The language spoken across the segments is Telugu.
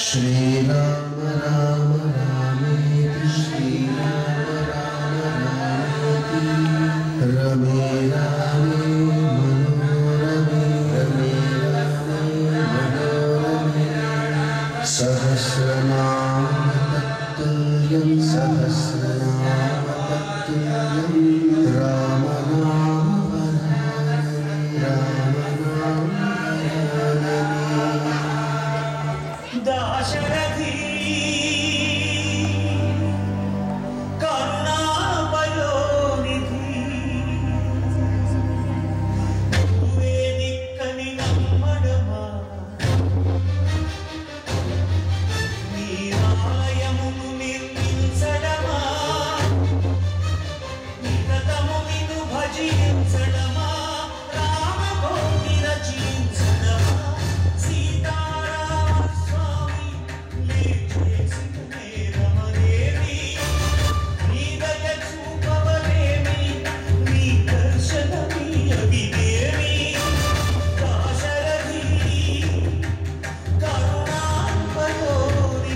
श्रीराम राम रामेति श्रीराम राम रामेति रमे रामे मनोरमे रमे रामे मनोरमे सहस्रनाम तत्तुल्यं सहस्रनाम तत्तुल्यं राम नाम वरानने राम नाम वरानने दाशरथी करुणा पयोनिधि నువ్వే దిక్కని నమ్మడమా నీ ఆలయమును నిర్మించడమా నిరతము నిన్ను భజించడమా రామకోటి రచించడమా సీతారామ స్వామి లేచేసిన నేరమనేమి నీ దయ చూపవనేమి నీ దర్శనమీయవిదేమి దాశరథి కరుణాపయోనిధి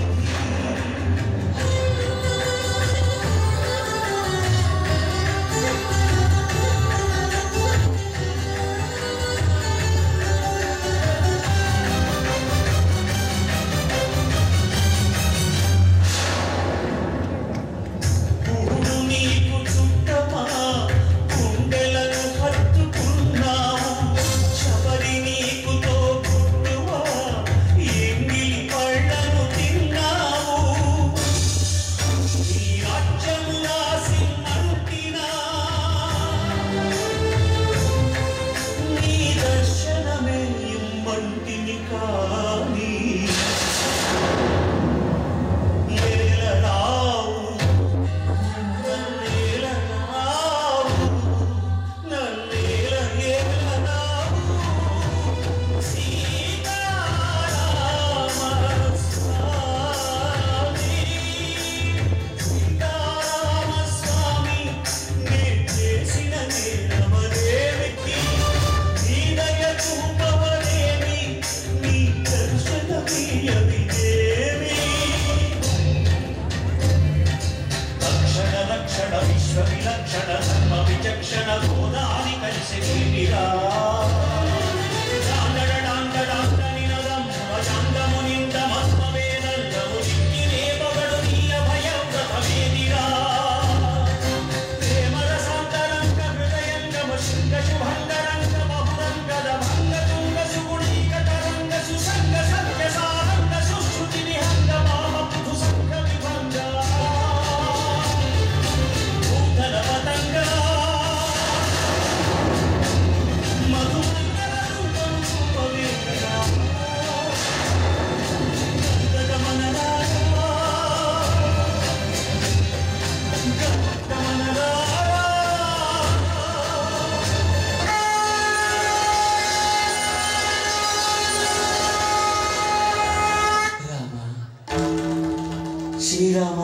పురుడు నీకు చుట్టమా గుండెలను హత్తుకున్నావు శబరి నీకు తోబుట్టువా ఎంగిలి పళ్ళను తిన్నావు ఈ రాజ్యము నాసిమ్మంటినా నీ దర్శనమే ఇమ్మంటిని కానీ ఏలరావు నన్నేలరావు నన్నేల ఏలరావు సీతారామ స్వామి సీతారామ స్వామి నే చేసిన నేరమనేమిటి నీ దయ చూపవనేమి నీ దర్శనమీయవిదేమి రక్షణ రక్షణ విశ్వ విలక్షణ ధర్మ విచక్షణ గోదాని కలిసి నీటిరా నినదం భజంగము నింద మస్మవేదంగము నిక్కినే పొగడు నీ అభయవ్రతమేదిరా ప్రేమరసాంతరంగ హృదయంగమ శృంగ శుభంగరంగ బహురంగద భంగ తుంగ సుగుణీక తరంగ సుసంగ సత్య సారంగ సుశ్రుతి విహంగ మామ పృథు సంఘ విభంగ భూతల పతంగ మధుమంగళ రూపం చూపవేరా గగమనరారా గగమనరారా రామ శ్రీరామ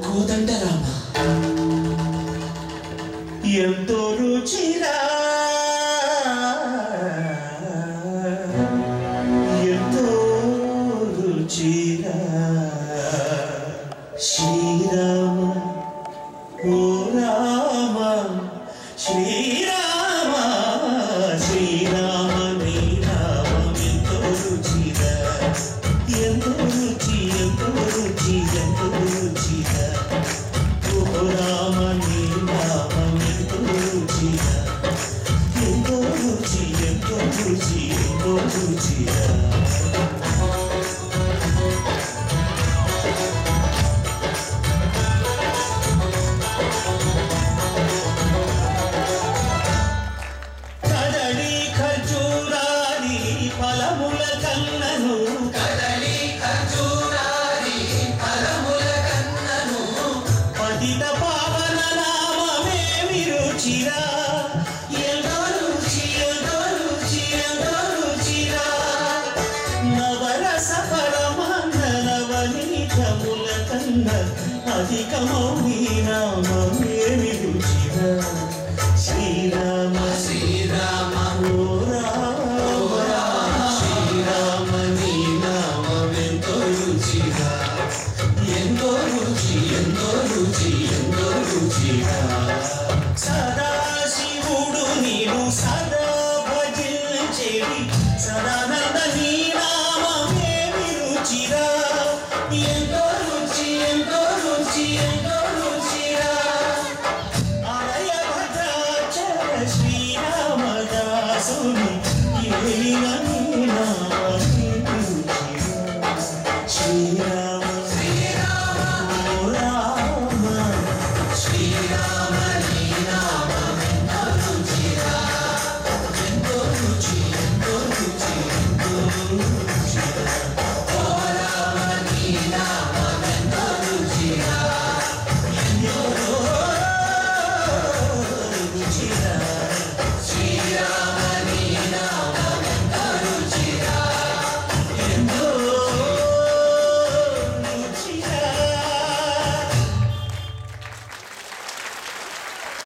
కోదండ రామ ఎంతో రుచిరా ఎంతో రుచిరా శ్రీరామ ఓ రామ శ్రీరామ శ్రీరామ నీ నామం ఎంతో రుచిరా ఎంతో రుచి ఎంతో రుచి ఎంతో రుచిరా ఓ రామ నీ నామం ఎంతో రుచిరా ఎంతో రుచి ఎంతో రుచి ఎంతో రుచిరా కదలి ఖర్జూరాది ఫలముల కన్నను కదలి ఖర్జూరాది ఫలముల కన్నను పతిత పావన నామమేమి రుచిరా ఎంతో రుచి ఎంతో రుచి ఎంతో రుచిరా నవరస పరమాన్న నవనీతముల కన్న అధికమౌ నీ నామమేమి రుచిరా శ్రీరామ శ్రీరామ ఓ రామ శ్రీరామ నీ నామం సదా భజించేది సదానంద నీ నామమేమి రుచిరా ఎంతో రుచి ఎంతో రుచి ఎంతో రుచిరా ఆలయ భద్రాచల శ్రీరామదాసుని